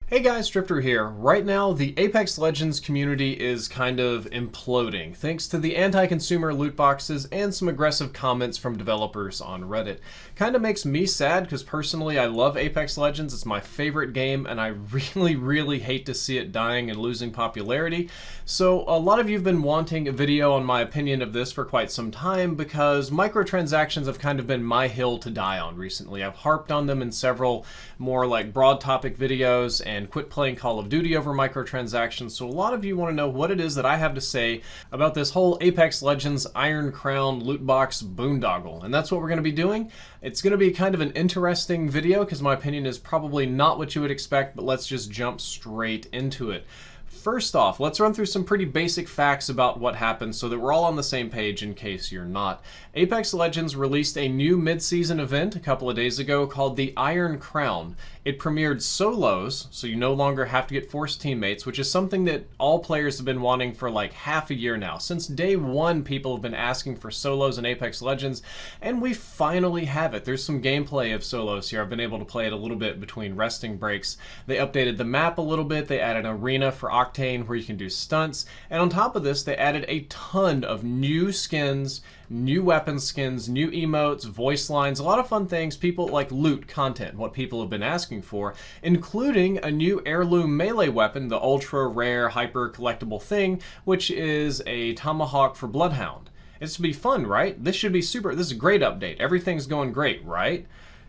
Hey guys, Drifter here. Right now, the Apex Legends community is kind of imploding, thanks to the anti-consumer loot boxes and some aggressive comments from developers on Reddit. Kind of makes me sad because personally I love Apex Legends, it's my favorite game, and I really hate to see it dying and losing popularity. So a lot of you have been wanting a video on my opinion of this for quite some time because microtransactions have kind of been my hill to die on recently. I've harped on them in several more like broad topic videos and quit playing Call of Duty over microtransactions, so a lot of you want to know what it is that I have to say about this whole Apex Legends Iron Crown loot box boondoggle, and that's what we're going to be doing. It's going to be kind of an interesting video because my opinion is probably not what you would expect, but let's just jump straight into it. First off, let's run through some pretty basic facts about what happened so that we're all on the same page in case you're not. Apex Legends released a new mid-season event a couple of days ago called the Iron Crown. It premiered solos, so you no longer have to get forced teammates, which is something that all players have been wanting for like half a year now. Since day one, people have been asking for solos in Apex Legends, and we finally have it. There's some gameplay of solos here. I've been able to play it a little bit between resting breaks. They updated the map a little bit. They added an arena for Octane where you can do stunts, and on top of this, they added a ton of new skins, new weapon skins, new emotes, voice lines, a lot of fun things, people like loot content, what people have been asking for, including a new heirloom melee weapon, the ultra rare hyper collectible thing, which is a tomahawk for Bloodhound. It should be fun, right? This should be super, this is a great update. Everything's going great, right?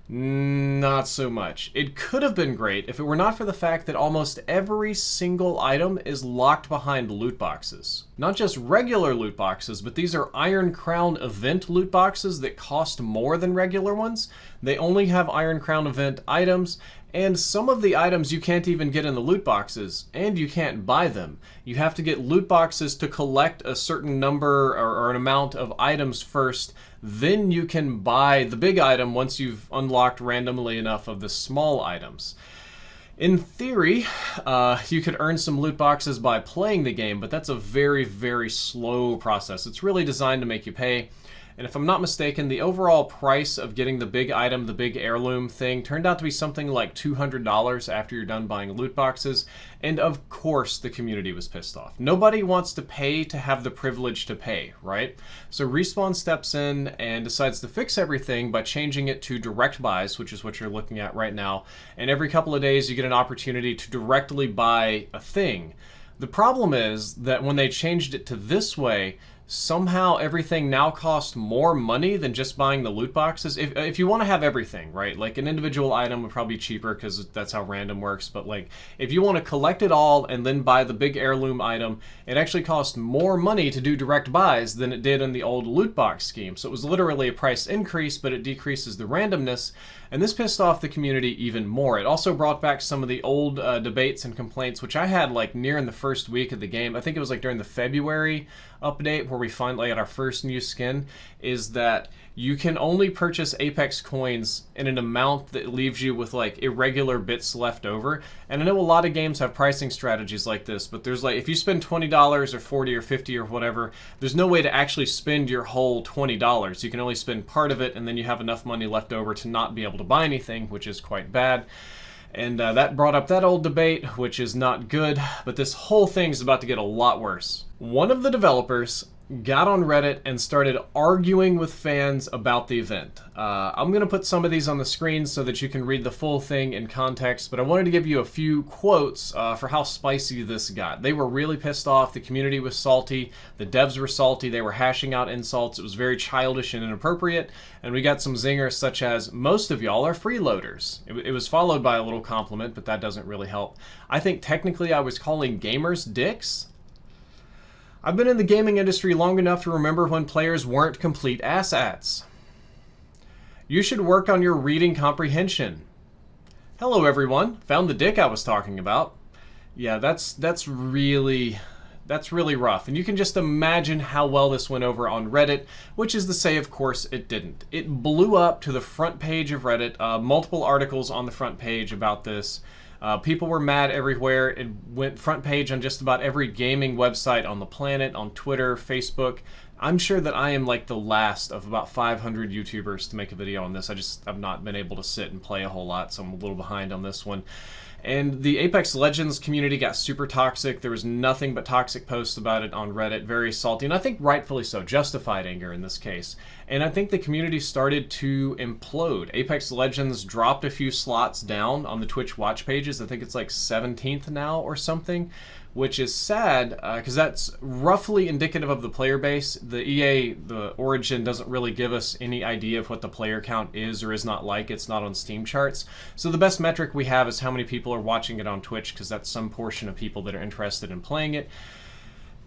Not so much. It could have been great if it were not for the fact that almost every single item is locked behind loot boxes. Not just regular loot boxes, but these are Iron Crown event loot boxes that cost more than regular ones. They only have Iron Crown event items, and some of the items you can't even get in the loot boxes, and you can't buy them. You have to get loot boxes to collect a certain number or an amount of items first, then you can buy the big item once you've unlocked randomly enough of the small items. In theory, you could earn some loot boxes by playing the game, but that's a very slow process. It's really designed to make you pay. And if I'm not mistaken, the overall price of getting the big item, the big heirloom thing, turned out to be something like $200 after you're done buying loot boxes. And of course, the community was pissed off. Nobody wants to pay to have the privilege to pay, right? So Respawn steps in and decides to fix everything by changing it to direct buys, which is what you're looking at right now. And every couple of days, you get an opportunity to directly buy a thing. The problem is that when they changed it to this way, somehow everything now costs more money than just buying the loot boxes. If you want to have everything, right? Like an individual item would probably be cheaper because that's how random works. But like if you want to collect it all and then buy the big heirloom item, it actually costs more money to do direct buys than it did in the old loot box scheme. So it was literally a price increase, but it decreases the randomness. And this pissed off the community even more. It also brought back some of the old debates and complaints, which I had like near in the first week of the game. I think it was like during the February update where we finally got our first new skin, is that you can only purchase Apex coins in an amount that leaves you with like irregular bits left over. And I know a lot of games have pricing strategies like this, but there's like, if you spend $20 or $40 or $50 or whatever, there's no way to actually spend your whole $20. You can only spend part of it, and then you have enough money left over to not be able to buy anything, which is quite bad. And that brought up that old debate, which is not good, but this whole thing's about to get a lot worse. One of the developers got on Reddit and started arguing with fans about the event. I'm going to put some of these on the screen so that you can read the full thing in context, but I wanted to give you a few quotes for how spicy this got. They were really pissed off. The community was salty. The devs were salty. They were hashing out insults. It was very childish and inappropriate, and we got some zingers such as, "Most of y'all are freeloaders." It was followed by a little compliment, but that doesn't really help. "I think technically I was calling gamers dicks." "I've been in the gaming industry long enough to remember when players weren't complete asshats." "You should work on your reading comprehension." "Hello everyone, found the dick I was talking about." Yeah, that's really rough, and you can just imagine how well this went over on Reddit, which is to say, of course, it didn't. It blew up to the front page of Reddit, multiple articles on the front page about this. People were mad everywhere. It went front page on just about every gaming website on the planet, on Twitter, Facebook. I'm sure that I am like the last of about 500 YouTubers to make a video on this. I've not been able to sit and play a whole lot, so I'm a little behind on this one. And the Apex Legends community got super toxic. There was nothing but toxic posts about it on Reddit, very salty, and I think rightfully so, justified anger in this case. And I think the community started to implode. Apex Legends dropped a few slots down on the Twitch watch pages. I think it's like 17th now or something, which is sad because that's roughly indicative of the player base. The EA, the Origin, doesn't really give us any idea of what the player count is or is not like. It's not on Steam charts. So the best metric we have is how many people are watching it on Twitch, because that's some portion of people that are interested in playing it.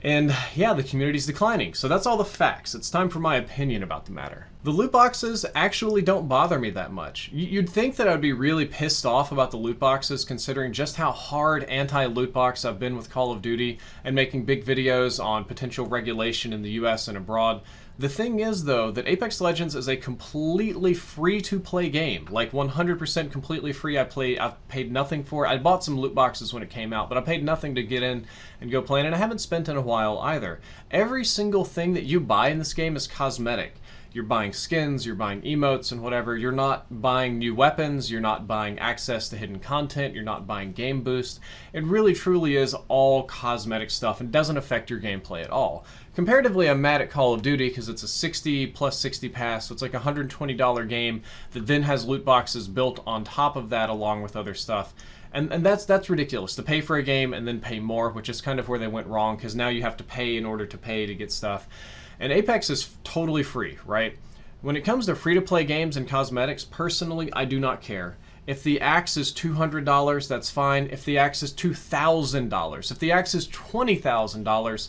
And yeah, the community's declining. So that's all the facts. It's time for my opinion about the matter. The loot boxes actually don't bother me that much. You'd think that I'd be really pissed off about the loot boxes, considering just how hard anti-loot box I've been with Call of Duty and making big videos on potential regulation in the US and abroad. The thing is, though, that Apex Legends is a completely free-to-play game. Like 100% completely free. I've paid nothing for it. I bought some loot boxes when it came out, but I paid nothing to get in and go play, and I haven't spent in a while either. Every single thing that you buy in this game is cosmetic. You're buying skins, you're buying emotes and whatever. You're not buying new weapons, you're not buying access to hidden content, you're not buying game boost. It really truly is all cosmetic stuff and doesn't affect your gameplay at all. Comparatively, I'm mad at Call of Duty because it's a 60 plus 60 pass, so it's like a $120 game that then has loot boxes built on top of that along with other stuff. And that's ridiculous, to pay for a game and then pay more, which is kind of where they went wrong, because now you have to pay in order to pay to get stuff. And Apex is totally free, right? When it comes to free-to-play games and cosmetics, personally, I do not care. If the axe is $200, that's fine. If the axe is $2,000, if the axe is $20,000,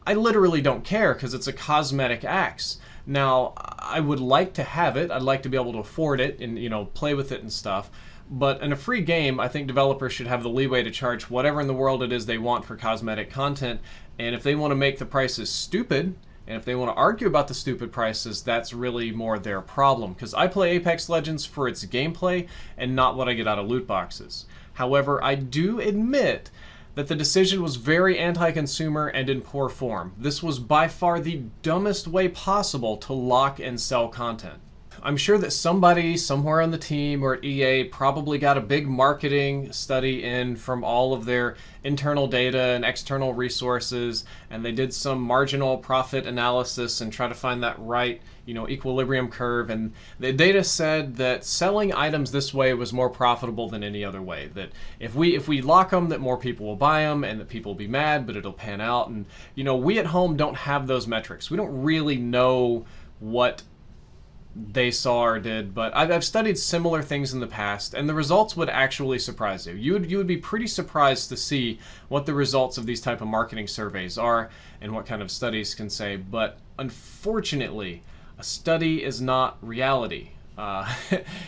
I literally don't care, because it's a cosmetic axe. Now, I would like to have it. I'd like to be able to afford it and, you know, play with it and stuff. But in a free game, I think developers should have the leeway to charge whatever in the world it is they want for cosmetic content. And if they want to make the prices stupid, and if they want to argue about the stupid prices, that's really more their problem. Because I play Apex Legends for its gameplay and not what I get out of loot boxes. However, I do admit that the decision was very anti-consumer and in poor form. This was by far the dumbest way possible to lock and sell content. I'm sure that somebody somewhere on the team or at EA probably got a big marketing study in from all of their internal data and external resources, and they did some marginal profit analysis and try to find that right, you know, equilibrium curve, and the data said that selling items this way was more profitable than any other way. That if we lock them, that more people will buy them, and that people will be mad, but it'll pan out. And you know, we at home don't have those metrics. We don't really know what they saw or did, but I've studied similar things in the past, and the results would actually surprise you. You would be pretty surprised to see what the results of these type of marketing surveys are and what kind of studies can say. But unfortunately, a study is not reality.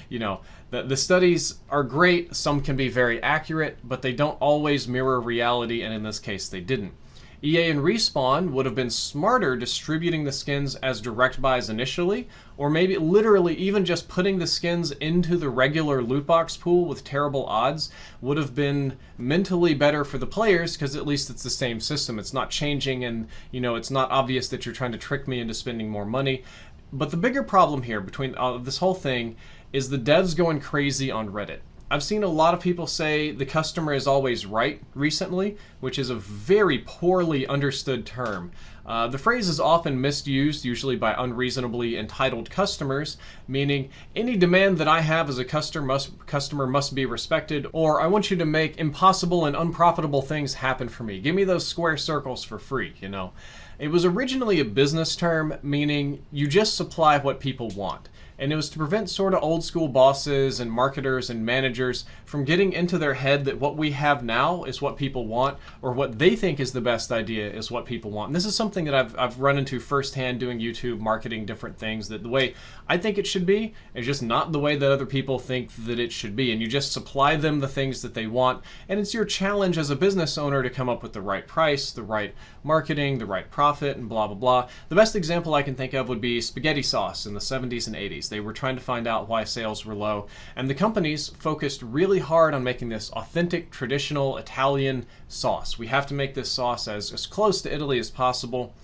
You know, the studies are great. Some can be very accurate, but they don't always mirror reality, and in this case, they didn't. EA and Respawn would have been smarter distributing the skins as direct buys initially, or maybe literally even just putting the skins into the regular loot box pool with terrible odds would have been mentally better for the players, because at least it's the same system. It's not changing, and you know, it's not obvious that you're trying to trick me into spending more money. But the bigger problem here between this whole thing is the devs going crazy on Reddit. I've seen a lot of people say the customer is always right recently, which is a very poorly understood term. The phrase is often misused, usually by unreasonably entitled customers, meaning any demand that I have as a customer must be respected, or I want you to make impossible and unprofitable things happen for me. Give me those square circles for free, you know. It was originally a business term, meaning you just supply what people want. And it was to prevent sort of old school bosses and marketers and managers from getting into their head that what we have now is what people want, or what they think is the best idea is what people want. And this is something that I've run into firsthand doing YouTube, marketing different things, that the way I think it should be is just not the way that other people think that it should be. And you just supply them the things that they want. And it's your challenge as a business owner to come up with the right price, the right marketing, the right profit, and blah, blah, blah. The best example I can think of would be spaghetti sauce in the 70s and 80s. They were trying to find out why sales were low, and the companies focused really hard on making this authentic, traditional Italian sauce. We have to make this sauce as close to Italy as possible.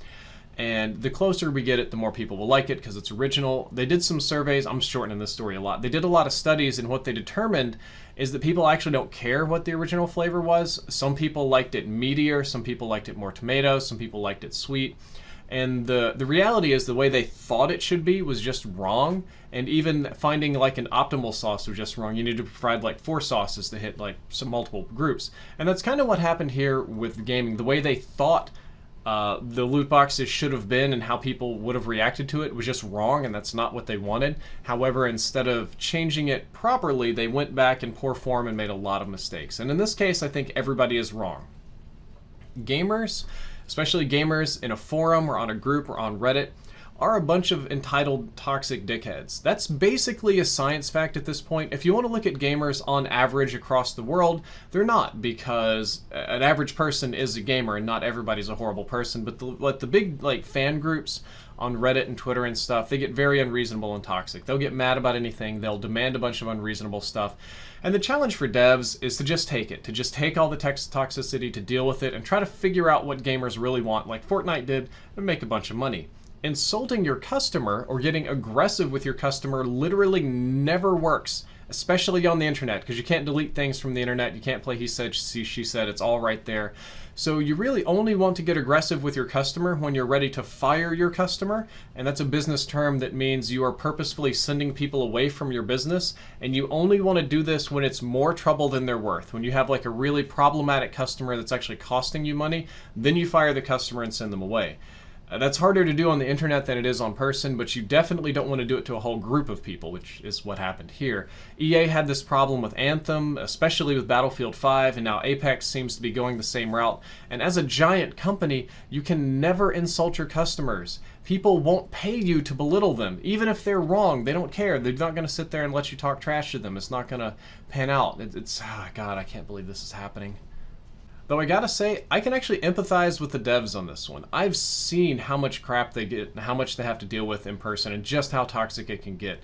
And the closer we get it, the more people will like it because it's original. They did some surveys. I'm shortening this story a lot. They did a lot of studies, and what they determined is that people actually don't care what the original flavor was. Some people liked it meatier. Some people liked it more tomato. Some people liked it sweet. And the reality is the way they thought it should be was just wrong. And even finding like an optimal sauce was just wrong. You need to provide like 4 sauces to hit like some multiple groups. And that's kind of what happened here with gaming. The way they thought the loot boxes should have been and how people would have reacted to it was just wrong, and that's not what they wanted. However, instead of changing it properly, they went back in poor form and made a lot of mistakes. And in this case, I think everybody is wrong. Gamers, especially gamers in a forum or on a group or on Reddit, are a bunch of entitled toxic dickheads. That's basically a science fact at this point. If you want to look at gamers on average across the world, they're not, because an average person is a gamer and not everybody's a horrible person. But the big like fan groups on Reddit and Twitter and stuff, they get very unreasonable and toxic. They'll get mad about anything. They'll demand a bunch of unreasonable stuff. And the challenge for devs is to just take it, to just take all the toxicity, to deal with it, and try to figure out what gamers really want, like Fortnite did, and make a bunch of money. Insulting your customer or getting aggressive with your customer literally never works, especially on the internet, because you can't delete things from the internet. You can't play he said, she said. It's all right there. So you really only want to get aggressive with your customer when you're ready to fire your customer, and that's a business term that means you are purposefully sending people away from your business, and you only want to do this when it's more trouble than they're worth. When you have like a really problematic customer that's actually costing you money, then you fire the customer and send them away. That's harder to do on the internet than it is on person, but you definitely don't want to do it to a whole group of people, which is what happened here. EA had this problem with Anthem, especially with Battlefield 5, and now Apex seems to be going the same route. And as a giant company, you can never insult your customers. People won't pay you to belittle them. Even if they're wrong, they don't care. They're not going to sit there and let you talk trash to them. It's not going to pan out. God, I can't believe this is happening. Though I gotta say, I can actually empathize with the devs on this one. I've seen how much crap they get and how much they have to deal with in person and just how toxic it can get.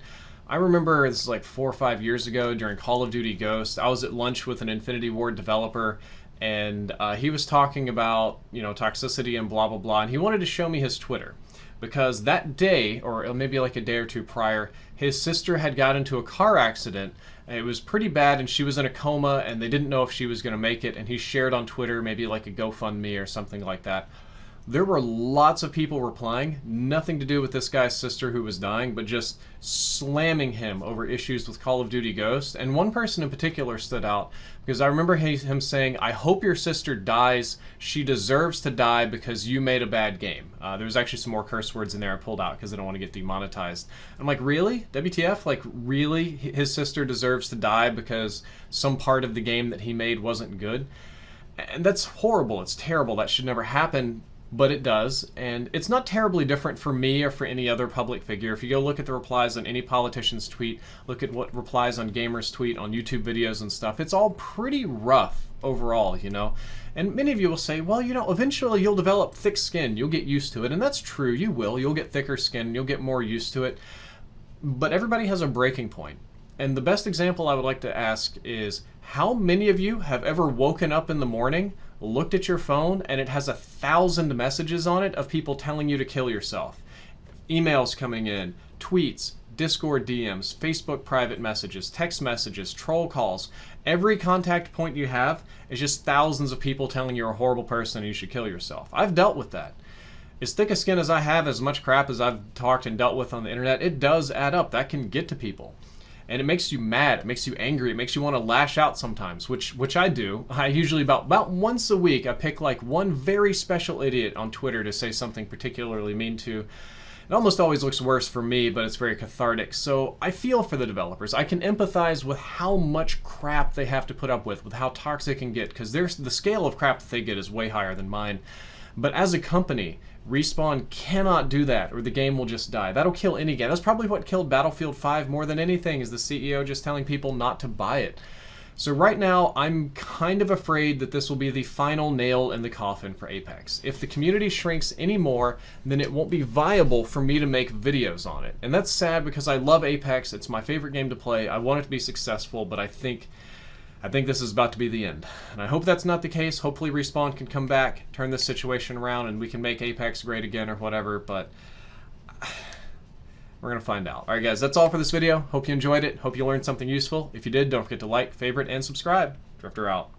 I remember this is like 4 or 5 years ago during Call of Duty Ghost. I was at lunch with an Infinity Ward developer, and he was talking about, toxicity and blah, blah, blah, and he wanted to show me his Twitter. Because that day, or maybe like a day or two prior, his sister had got into a car accident. It was pretty bad, and she was in a coma, and they didn't know if she was going to make it, and he shared on Twitter maybe like a GoFundMe or something like that. There were lots of people replying, nothing to do with this guy's sister who was dying, but just slamming him over issues with Call of Duty Ghost. And one person in particular stood out, because I remember him saying, "I hope your sister dies. She deserves to die because you made a bad game." There was actually some more curse words in there I pulled out because I don't want to get demonetized. I'm like, really? WTF? Like, really? His sister deserves to die because some part of the game that he made wasn't good? And that's horrible. It's terrible. That should never happen. But it does, and it's not terribly different for me or for any other public figure. If you go look at the replies on any politician's tweet, look at what replies on gamers' tweet, on YouTube videos and stuff, it's all pretty rough overall, And many of you will say, well, eventually you'll develop thick skin, you'll get used to it, and that's true, you will. You'll get thicker skin, you'll get more used to it. But everybody has a breaking point. And the best example I would like to ask is, how many of you have ever woken up in the morning, looked at your phone, and it has 1,000 messages on it of people telling you to kill yourself? Emails coming in, tweets, Discord DMs, Facebook private messages, text messages, troll calls. Every contact point you have is just thousands of people telling you're a horrible person and you should kill yourself. I've dealt with that. As thick a skin as I have, as much crap as I've talked and dealt with on the internet, it does add up. That can get to people. And it makes you mad, it makes you angry, it makes you want to lash out sometimes, which I do. I usually about once a week, I pick like one very special idiot on Twitter to say something particularly mean to. It almost always looks worse for me, but it's very cathartic. So I feel for the developers. I can empathize with how much crap they have to put up with how toxic it can get, because the scale of crap that they get is way higher than mine. But as a company, Respawn cannot do that, or the game will just die. That'll kill any game. That's probably what killed Battlefield 5 more than anything, is the CEO just telling people not to buy it. So right now, I'm kind of afraid that this will be the final nail in the coffin for Apex. If the community shrinks anymore, then it won't be viable for me to make videos on it. And that's sad, because I love Apex. It's my favorite game to play. I want it to be successful, but I think I think this is about to be the end. And I hope that's not the case. Hopefully Respawn can come back, turn this situation around, and we can make Apex great again or whatever, but we're going to find out. Alright guys, that's all for this video. Hope you enjoyed it. Hope you learned something useful. If you did, don't forget to like, favorite, and subscribe. Drifter out.